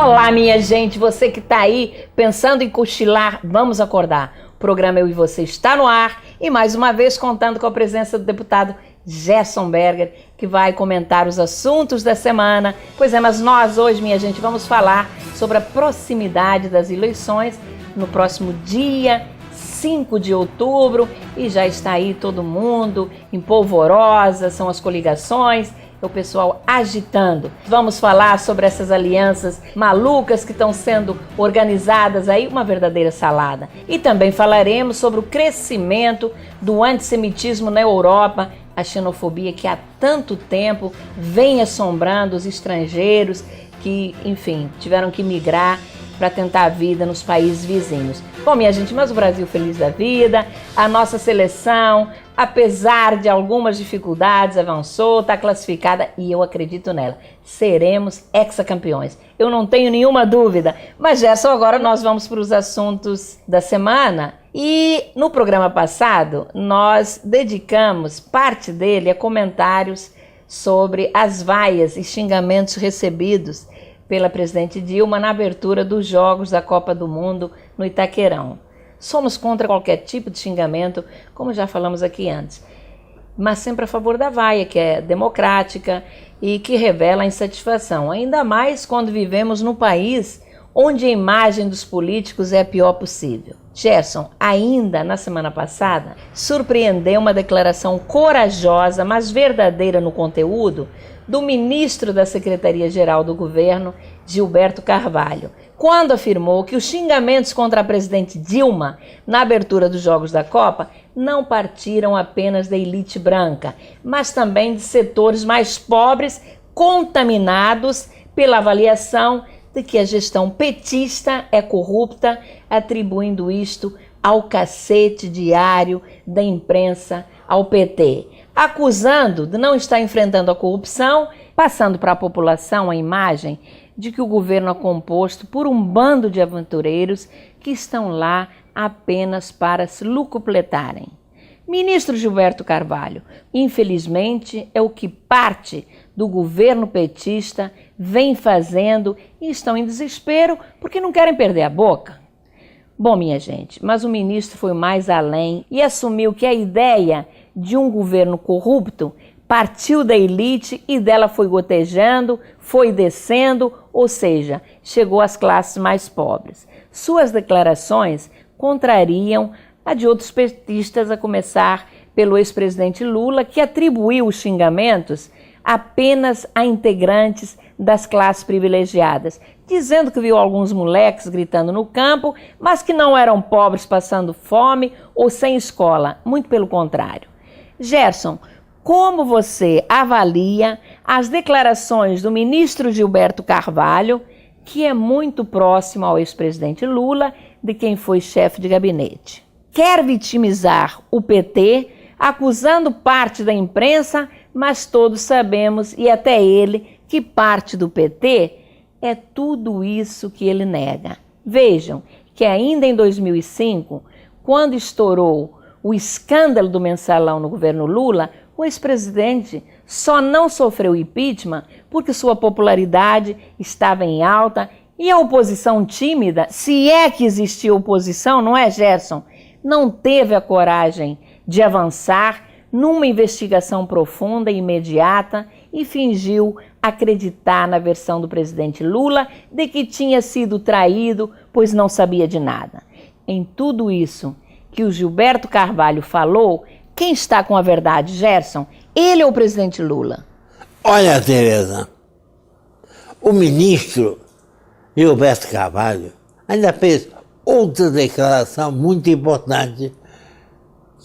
Olá, minha gente, você que está aí pensando em cochilar, vamos acordar. O programa Eu e Você está no ar e mais uma vez contando com a presença do deputado Gerson Berger, que vai comentar os assuntos da semana. Pois é, mas nós hoje, minha gente, vamos falar sobre a proximidade das eleições no próximo dia 5 de outubro e já está aí todo mundo em polvorosa, são as coligações, o pessoal agitando. Vamos falar sobre essas alianças malucas que estão sendo organizadas aí, uma verdadeira salada. E também falaremos sobre o crescimento do antissemitismo na Europa, a xenofobia que há tanto tempo vem assombrando os estrangeiros que, enfim, tiveram que migrar para tentar a vida nos países vizinhos. Bom, minha gente, mas o Brasil feliz da vida, a nossa seleção, apesar de algumas dificuldades, avançou, está classificada e eu acredito nela. Seremos hexacampeões. Eu não tenho nenhuma dúvida. Mas, Gerson, agora nós vamos para os assuntos da semana. E no programa passado, nós dedicamos parte dele a comentários sobre as vaias e xingamentos recebidos pela presidente Dilma na abertura dos Jogos da Copa do Mundo no Itaquerão. Somos contra qualquer tipo de xingamento, como já falamos aqui antes, mas sempre a favor da vaia, que é democrática e que revela a insatisfação, ainda mais quando vivemos num país onde a imagem dos políticos é a pior possível. Gerson, ainda na semana passada, surpreendeu uma declaração corajosa, mas verdadeira no conteúdo, do ministro da Secretaria-Geral do Governo, Gilberto Carvalho, quando afirmou que os xingamentos contra a presidente Dilma na abertura dos Jogos da Copa não partiram apenas da elite branca, mas também de setores mais pobres, contaminados pela avaliação de que a gestão petista é corrupta, atribuindo isto ao cacete diário da imprensa ao PT, acusando de não estar enfrentando a corrupção, passando para a população a imagem de que o governo é composto por um bando de aventureiros que estão lá apenas para se lucupletarem. Ministro Gilberto Carvalho, infelizmente é o que parte do governo petista vem fazendo e estão em desespero porque não querem perder a boca. Bom, minha gente, mas o ministro foi mais além e assumiu que a ideia de um governo corrupto partiu da elite e dela foi gotejando, foi descendo, ou seja, chegou às classes mais pobres. Suas declarações contrariam a de outros petistas, a começar pelo ex-presidente Lula, que atribuiu os xingamentos apenas a integrantes das classes privilegiadas, dizendo que viu alguns moleques gritando no campo, mas que não eram pobres passando fome ou sem escola, muito pelo contrário. Gerson, como você avalia as declarações do ministro Gilberto Carvalho, que é muito próximo ao ex-presidente Lula, de quem foi chefe de gabinete? Quer vitimizar o PT, acusando parte da imprensa, mas todos sabemos, e até ele, que parte do PT é tudo isso que ele nega. Vejam que ainda em 2005, quando estourou o escândalo do mensalão no governo Lula, o ex-presidente só não sofreu impeachment porque sua popularidade estava em alta e a oposição tímida, se é que existia oposição, não é, Gerson? Não teve a coragem de avançar numa investigação profunda e imediata e fingiu acreditar na versão do presidente Lula de que tinha sido traído, pois não sabia de nada. Em tudo isso que o Gilberto Carvalho falou, quem está com a verdade, Gerson? Ele ou o presidente Lula? Olha, Tereza, o ministro Gilberto Carvalho ainda fez outra declaração muito importante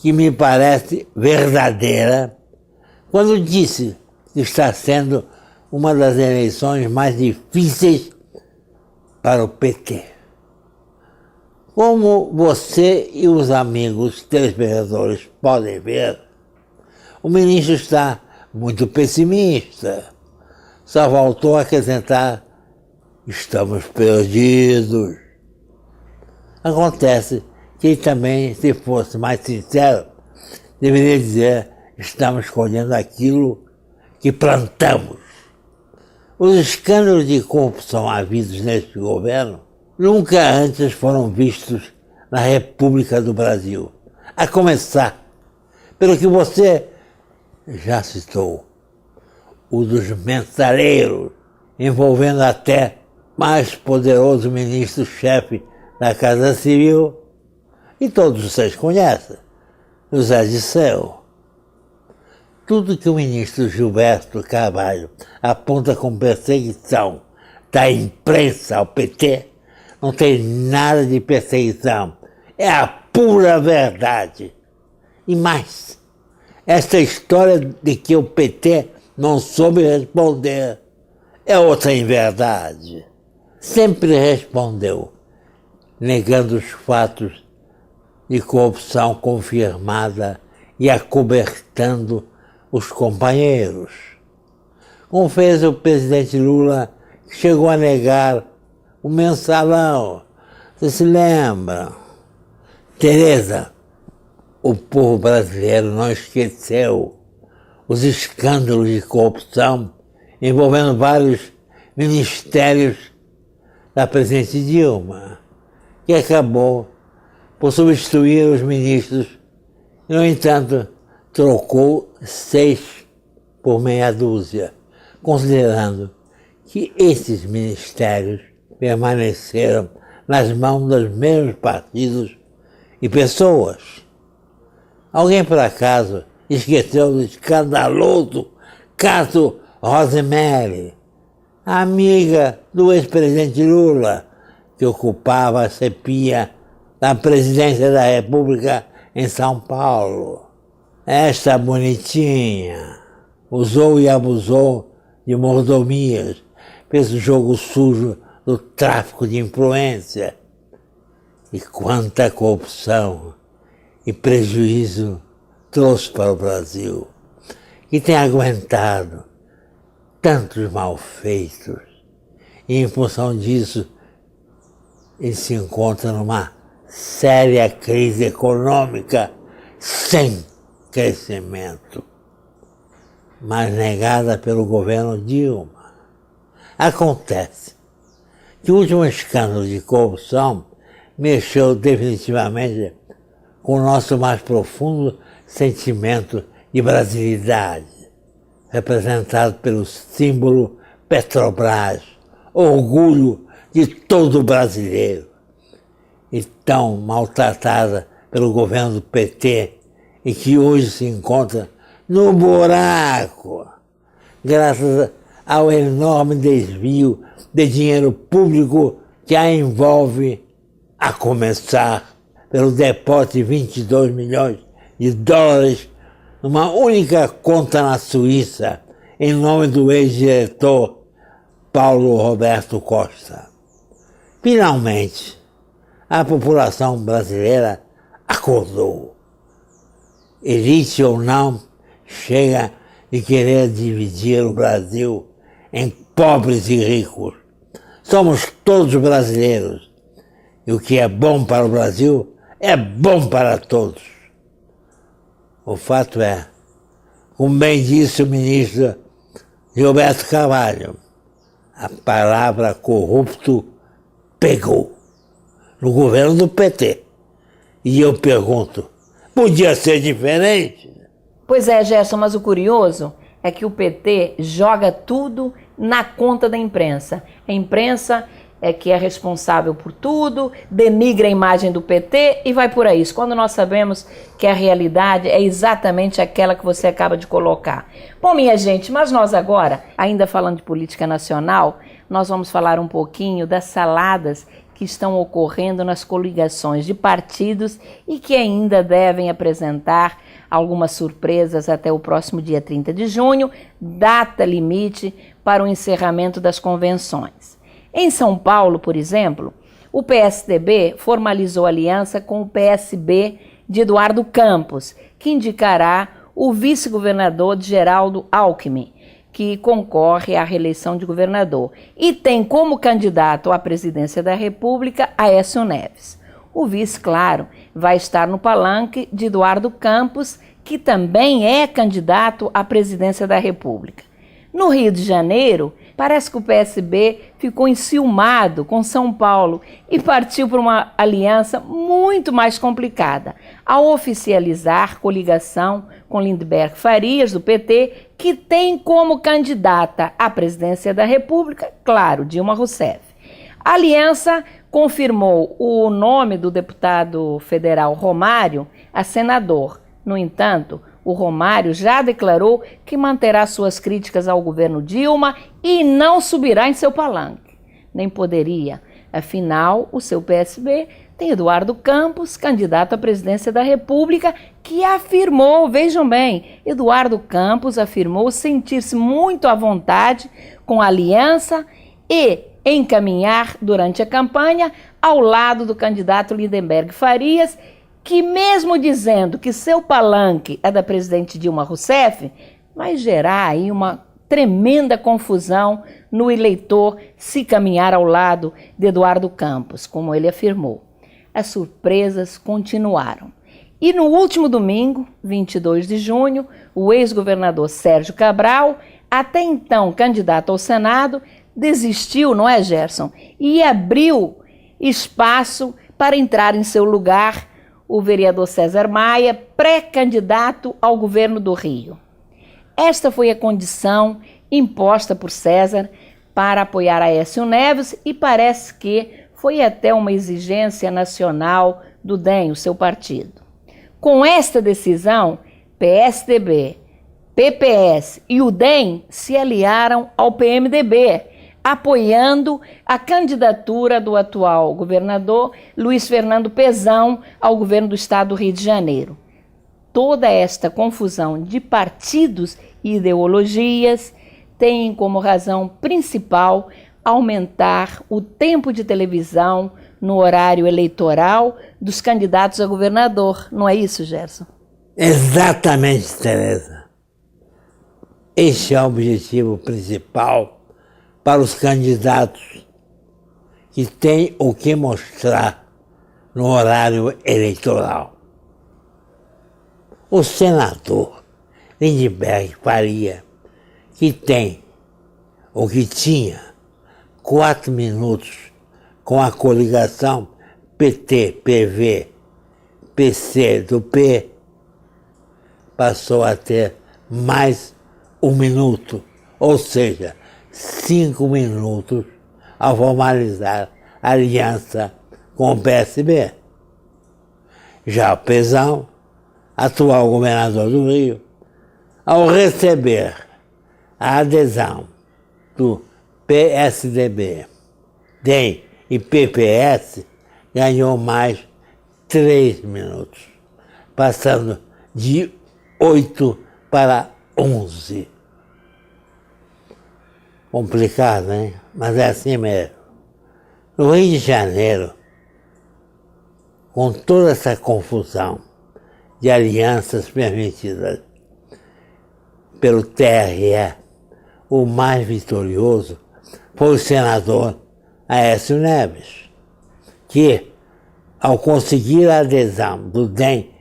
que me parece verdadeira, quando disse que está sendo uma das eleições mais difíceis para o PT. Como você e os amigos telespectadores podem ver, o ministro está muito pessimista. Só voltou a acrescentar: estamos perdidos. Acontece que ele também, se fosse mais sincero, deveria dizer: estamos colhendo aquilo que plantamos. Os escândalos de corrupção havidos neste governo nunca antes foram vistos na República do Brasil. A começar pelo que você já citou, o dos mensaleiros, envolvendo até mais poderoso ministro-chefe da Casa Civil, e todos vocês conhecem, José Dirceu. Tudo que o ministro Gilberto Carvalho aponta como perseguição da imprensa ao PT não tem nada de perseguição. É a pura verdade. E mais, essa história de que o PT não soube responder é outra inverdade. Sempre respondeu, negando os fatos de corrupção confirmada e acobertando os companheiros. Como fez o presidente Lula, que chegou a negar o mensalão. Você se lembra? Tereza, o povo brasileiro não esqueceu os escândalos de corrupção envolvendo vários ministérios da presidente Dilma, que acabou por substituir os ministros e, no entanto, trocou 6 por meia dúzia, considerando que esses ministérios permaneceram nas mãos dos mesmos partidos e pessoas. Alguém, por acaso, esqueceu do escandaloso caso Rosemary, amiga do ex-presidente Lula, que ocupava a chefia da presidência da República em São Paulo. Esta bonitinha usou e abusou de mordomias, fez o jogo sujo do tráfico de influência. E quanta corrupção e prejuízo trouxe para o Brasil, que tem aguentado tantos malfeitos. E em função disso, ele se encontra numa séria crise econômica sem crescimento, mas negada pelo governo Dilma. Acontece que o último escândalo de corrupção mexeu definitivamente com o nosso mais profundo sentimento de brasilidade, representado pelo símbolo Petrobras, orgulho de todo brasileiro, e tão maltratada pelo governo do PT e que hoje se encontra no buraco, graças ao enorme desvio de dinheiro público que a envolve, a começar pelo depósito de 22 milhões de dólares numa única conta na Suíça, em nome do ex-diretor Paulo Roberto Costa. Finalmente, a população brasileira acordou. Elite ou não, chega de querer dividir o Brasil em pobres e ricos. Somos todos brasileiros. E o que é bom para o Brasil é bom para todos. O fato é, como bem disse o ministro Gilberto Carvalho, a palavra corrupto pegou no governo do PT. E eu pergunto, podia ser diferente? Pois é, Gerson, mas o curioso é que o PT joga tudo na conta da imprensa. A imprensa é que é responsável por tudo, denigra a imagem do PT e vai por aí. Quando nós sabemos que a realidade é exatamente aquela que você acaba de colocar. Bom, minha gente, mas nós agora, ainda falando de política nacional, nós vamos falar um pouquinho das saladas que estão ocorrendo nas coligações de partidos e que ainda devem apresentar algumas surpresas até o próximo dia 30 de junho, data limite para o encerramento das convenções. Em São Paulo, por exemplo, o PSDB formalizou aliança com o PSB de Eduardo Campos, que indicará o vice-governador Geraldo Alckmin, que concorre à reeleição de governador, e tem como candidato à presidência da República Aécio Neves. O vice, claro, vai estar no palanque de Eduardo Campos, que também é candidato à presidência da República. No Rio de Janeiro, parece que o PSB ficou enciumado com São Paulo e partiu para uma aliança muito mais complicada, ao oficializar coligação com Lindenberg Farias, do PT, que tem como candidata à presidência da República, claro, Dilma Rousseff. A aliança confirmou o nome do deputado federal Romário a senador. No entanto, o Romário já declarou que manterá suas críticas ao governo Dilma e não subirá em seu palanque. Nem poderia. Afinal, o seu PSB tem Eduardo Campos, candidato à presidência da República, que afirmou, vejam bem, Eduardo Campos afirmou sentir-se muito à vontade com a aliança e encaminhar durante a campanha ao lado do candidato Lindenberg Farias, que mesmo dizendo que seu palanque é da presidente Dilma Rousseff, vai gerar aí uma tremenda confusão no eleitor se caminhar ao lado de Eduardo Campos, como ele afirmou. As surpresas continuaram. E no último domingo, 22 de junho, o ex-governador Sérgio Cabral, até então candidato ao Senado, desistiu, não é, Gerson? E abriu espaço para entrar em seu lugar o vereador César Maia, pré-candidato ao governo do Rio. Esta foi a condição imposta por César para apoiar Aécio Neves e parece que foi até uma exigência nacional do DEM, o seu partido. Com esta decisão, PSDB, PPS e o DEM se aliaram ao PMDB, apoiando a candidatura do atual governador Luiz Fernando Pezão ao governo do estado do Rio de Janeiro. Toda esta confusão de partidos e ideologias tem como razão principal aumentar o tempo de televisão no horário eleitoral dos candidatos a governador. Não é isso, Gerson? Exatamente, Tereza. Este é o objetivo principal para os candidatos que têm o que mostrar no horário eleitoral. O senador Lindenberg Faria, que tem ou que tinha 4 minutos com a coligação PT, PV, PC do P, passou a ter mais 1 minuto, ou seja, 5 minutos ao formalizar a aliança com o PSB. Já o Pezão, atual governador do Rio, ao receber a adesão do PSDB, DEM e PPS, ganhou mais 3 minutos, passando de 8 para 11. Complicado, hein? Mas é assim mesmo. No Rio de Janeiro, com toda essa confusão de alianças permitidas pelo TRE, o mais vitorioso foi o senador Aécio Neves, que, ao conseguir a adesão do DEM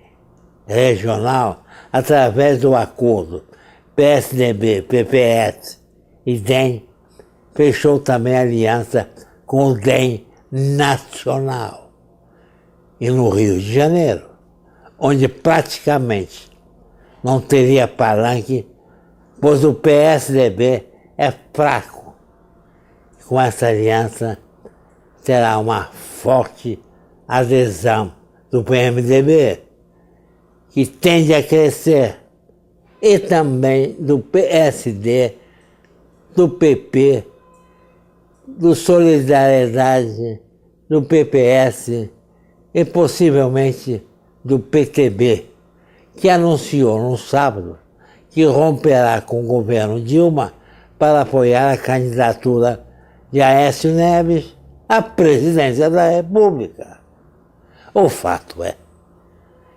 regional através do acordo PSDB, PPS e DEM, fechou também aliança com o DEM nacional. E no Rio de Janeiro, onde praticamente não teria palanque, pois o PSDB é fraco. Com essa aliança terá uma forte adesão do PMDB, que tende a crescer, e também do PSD, do PP, do Solidariedade, do PPS e possivelmente do PTB, que anunciou no sábado que romperá com o governo Dilma para apoiar a candidatura de Aécio Neves à presidência da República. O fato é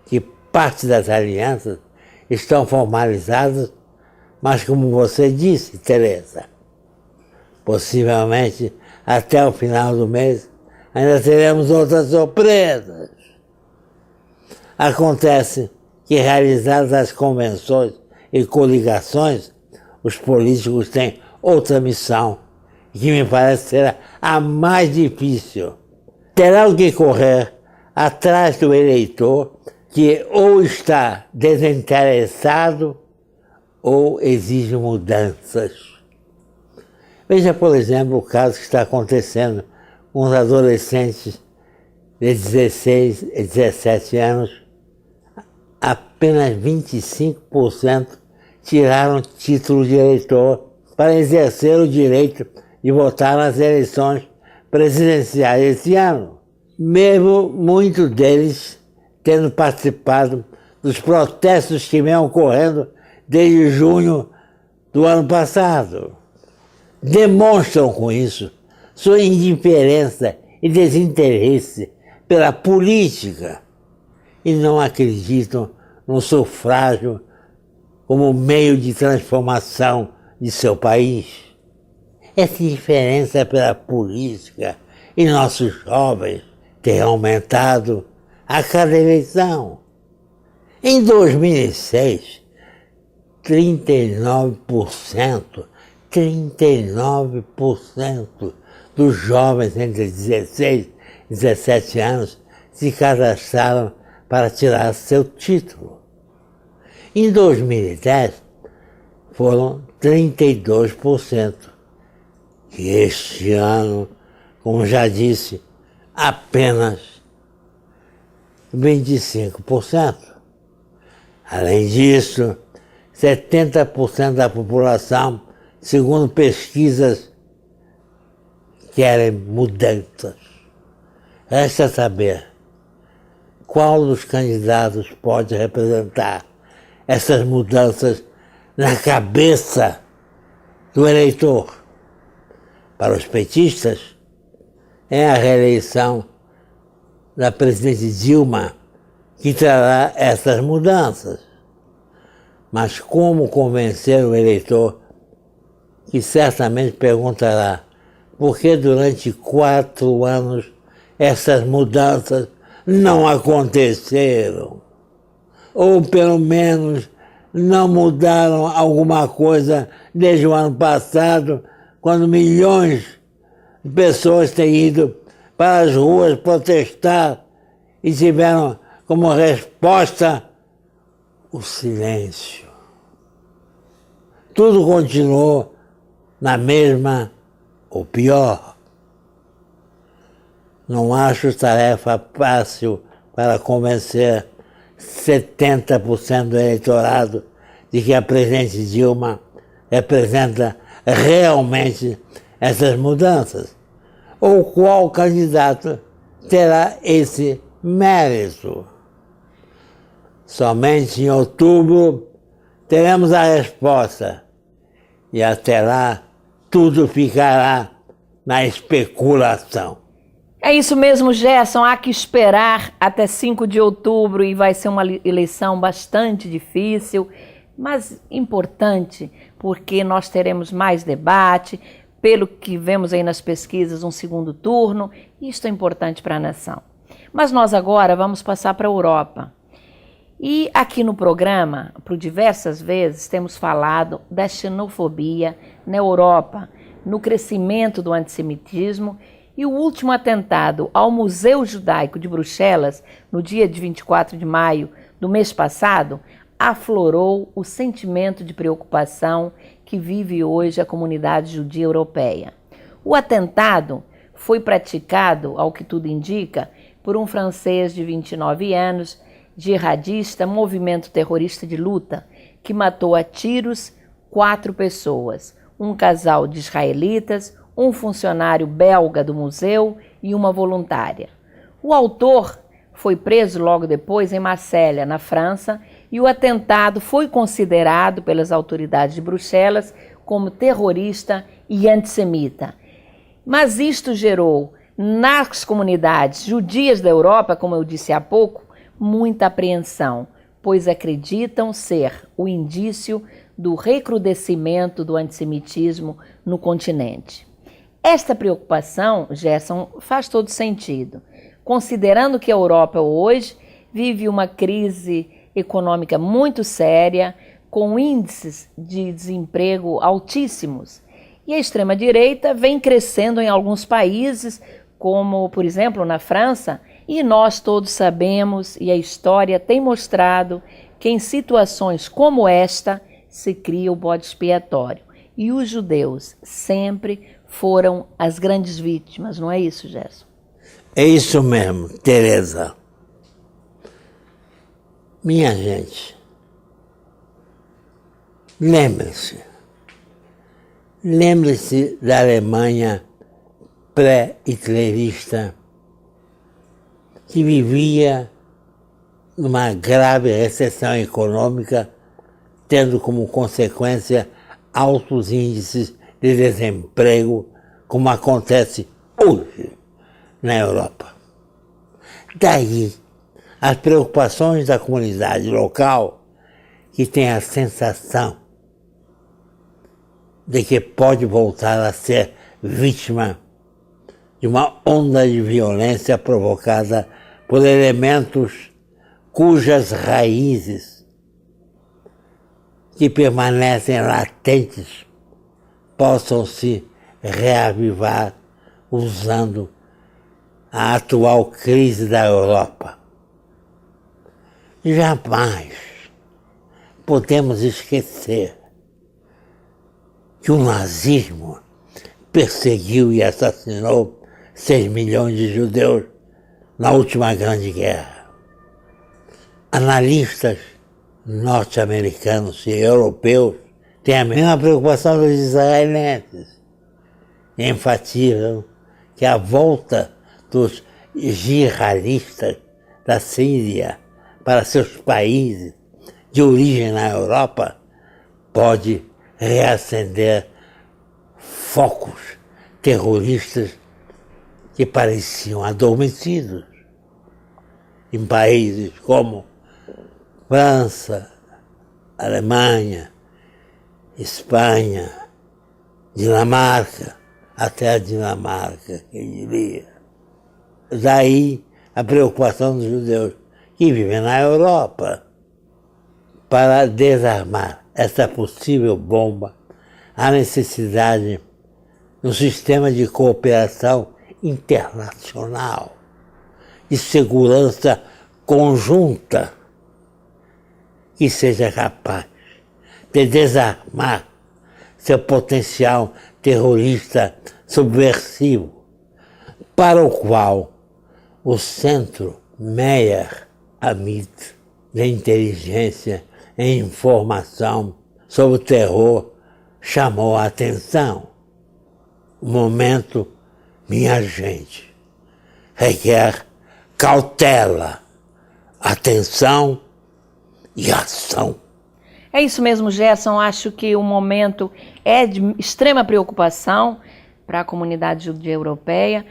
que parte das alianças estão formalizadas, mas como você disse, Tereza, possivelmente até o final do mês ainda teremos outras surpresas. Acontece que, realizadas as convenções e coligações, os políticos têm outra missão, que me parece ser a mais difícil. Terão que correr atrás do eleitor que ou está desinteressado ou exige mudanças. Veja, por exemplo, o caso que está acontecendo com os adolescentes de 16 e 17 anos. Apenas 25% tiraram título de eleitor para exercer o direito de votar nas eleições presidenciais esse ano. Mesmo muitos deles tendo participado dos protestos que vêm ocorrendo desde junho do ano passado. Demonstram com isso sua indiferença e desinteresse pela política e não acreditam no sufrágio como meio de transformação de seu país. Essa indiferença pela política e nossos jovens tem aumentado a cada eleição. Em 2006, 39% dos jovens entre 16 e 17 anos se cadastraram para tirar seu título. Em 2010, foram 32%. E este ano, como já disse, apenas 25%. Além disso, 70% da população, segundo pesquisas, querem mudanças. Resta saber qual dos candidatos pode representar essas mudanças na cabeça do eleitor. Para os petistas, é a reeleição da presidente Dilma que trará essas mudanças. Mas como convencer o eleitor, que certamente perguntará por que durante 4 anos essas mudanças não aconteceram? Ou pelo menos não mudaram alguma coisa desde o ano passado, quando milhões de pessoas têm ido para as ruas protestar e tiveram como resposta o silêncio. Tudo continuou na mesma ou pior. Não acho tarefa fácil para convencer 70% do eleitorado de que a presidente Dilma representa realmente essas mudanças. Ou qual candidato terá esse mérito? Somente em outubro teremos a resposta. E até lá, tudo ficará na especulação. É isso mesmo, Gerson. Há que esperar até 5 de outubro e vai ser uma eleição bastante difícil, mas importante, porque nós teremos mais debate, pelo que vemos aí nas pesquisas, um segundo turno, e isto é importante para a nação. Mas nós agora vamos passar para a Europa. E aqui no programa, por diversas vezes, temos falado da xenofobia na Europa, no crescimento do antissemitismo, e o último atentado ao Museu Judaico de Bruxelas, no dia de 24 de maio do mês passado, aflorou o sentimento de preocupação que vive hoje a comunidade judia europeia. O atentado foi praticado, ao que tudo indica, por um francês de 29 anos, jihadista, movimento terrorista de luta, que matou a tiros 4 pessoas, um casal de israelitas, um funcionário belga do museu e uma voluntária. O autor foi preso logo depois em Marselha, na França, e o atentado foi considerado pelas autoridades de Bruxelas como terrorista e antissemita. Mas isto gerou nas comunidades judias da Europa, como eu disse há pouco, muita apreensão, pois acreditam ser o indício do recrudescimento do antissemitismo no continente. Esta preocupação, Gerson, faz todo sentido, considerando que a Europa hoje vive uma crise econômica muito séria, com índices de desemprego altíssimos. E a extrema-direita vem crescendo em alguns países, como, por exemplo, na França, e nós todos sabemos, e a história tem mostrado, que em situações como esta se cria o bode expiatório. E os judeus sempre foram as grandes vítimas, não é isso, Gerson? É isso mesmo, Tereza. Minha gente, lembre-se da Alemanha pré-hitlerista, que vivia numa grave recessão econômica, tendo como consequência altos índices de desemprego, como acontece hoje na Europa. Daí, as preocupações da comunidade local, que tem a sensação de que pode voltar a ser vítima de uma onda de violência provocada por elementos cujas raízes que permanecem latentes possam se reavivar usando a atual crise da Europa. Jamais podemos esquecer que o nazismo perseguiu e assassinou 6 milhões de judeus na última Grande Guerra. Analistas norte-americanos e europeus têm a mesma preocupação dos israelenses. Enfatizam que a volta dos jihadistas da Síria para seus países de origem na Europa pode reacender focos terroristas que pareciam adormecidos em países como França, Alemanha, Espanha, Dinamarca, até a Dinamarca, quem diria. Daí a preocupação dos judeus que vivem na Europa para desarmar essa possível bomba, a necessidade de um sistema de cooperação internacional, de segurança conjunta, que seja capaz de desarmar seu potencial terrorista subversivo, para o qual o Centro Meyer Amit de Inteligência e Informação sobre o Terror chamou a atenção. O momento, minha gente, requer cautela, atenção e ação. É isso mesmo, Gerson. Acho que o momento é de extrema preocupação para a comunidade judia europeia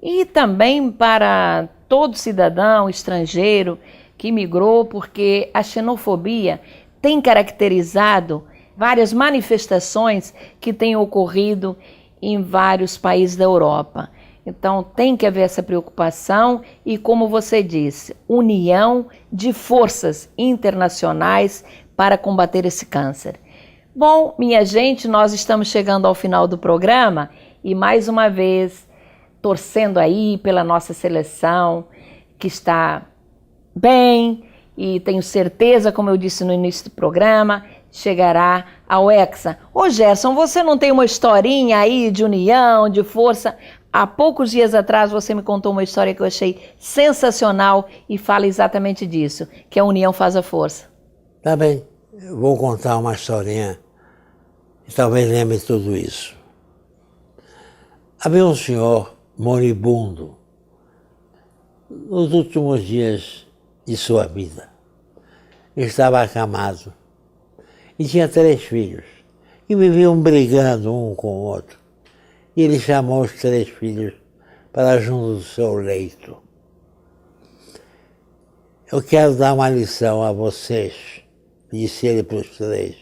e também para todo cidadão estrangeiro que migrou, porque a xenofobia tem caracterizado várias manifestações que têm ocorrido em vários países da Europa. Então tem que haver essa preocupação e, como você disse, união de forças internacionais para combater esse câncer. Bom, minha gente, nós estamos chegando ao final do programa e mais uma vez torcendo aí pela nossa seleção que está bem e tenho certeza, como eu disse no início do programa, chegará ao Hexa. Ô Gerson, você não tem uma historinha aí de união, de força? Há poucos dias atrás você me contou uma história que eu achei sensacional e fala exatamente disso, que a união faz a força. Tá bem, eu vou contar uma historinha que talvez lembre tudo isso. Havia um senhor moribundo nos últimos dias de sua vida. Estava acamado e tinha 3 filhos que viviam brigando um com o outro. E ele chamou os 3 filhos para junto do seu leito. Eu quero dar uma lição a vocês, disse ele para os 3.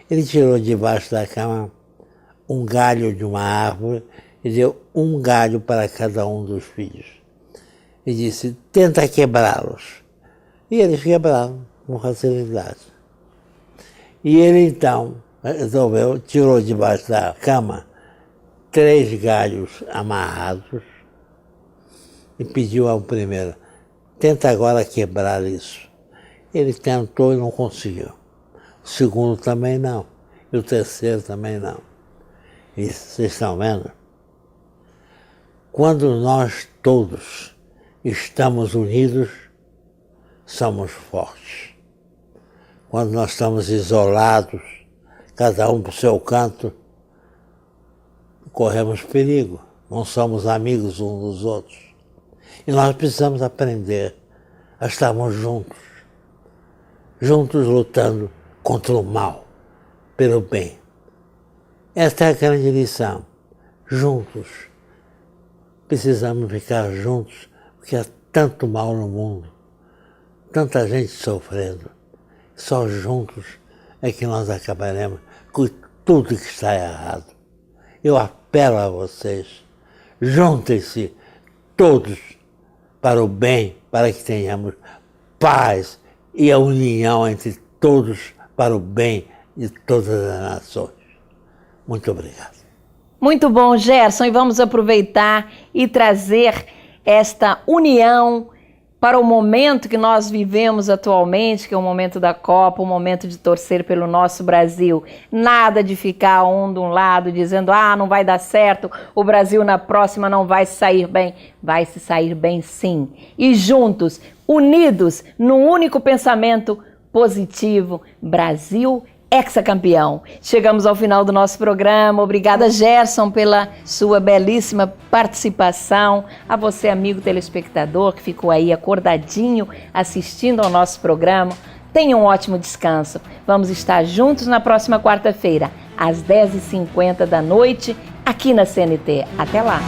Ele tirou debaixo da cama um galho de uma árvore e deu um galho para cada um dos filhos. E disse, tenta quebrá-los. E eles quebraram com facilidade. E ele então resolveu, tirou debaixo da cama 3 galhos amarrados e pediu ao primeiro, tenta agora quebrar isso. Ele tentou e não conseguiu. O segundo também não. E o terceiro também não. E vocês estão vendo? Quando nós todos estamos unidos, somos fortes. Quando nós estamos isolados, cada um para o seu canto, corremos perigo. Não somos amigos uns dos outros. E nós precisamos aprender a estarmos juntos. Juntos lutando contra o mal, pelo bem. Esta é a grande lição. Juntos. Precisamos ficar juntos, porque há tanto mal no mundo, tanta gente sofrendo. Só juntos é que nós acabaremos com tudo que está errado. Eu apelo a vocês, juntem-se todos para o bem, para que tenhamos paz e a união entre todos para o bem de todas as nações. Muito obrigado. Muito bom, Gerson, e vamos aproveitar e trazer esta união para o momento que nós vivemos atualmente, que é o momento da Copa, o momento de torcer pelo nosso Brasil. Nada de ficar um de um lado dizendo, não vai dar certo, o Brasil na próxima não vai sair bem. Vai se sair bem sim. E juntos, unidos num único pensamento positivo, Brasil hexacampeão. Chegamos ao final do nosso programa. Obrigada, Gerson, pela sua belíssima participação. A você, amigo telespectador, que ficou aí acordadinho assistindo ao nosso programa. Tenha um ótimo descanso. Vamos estar juntos na próxima quarta-feira, às 10h50 da noite, aqui na CNT. Até lá!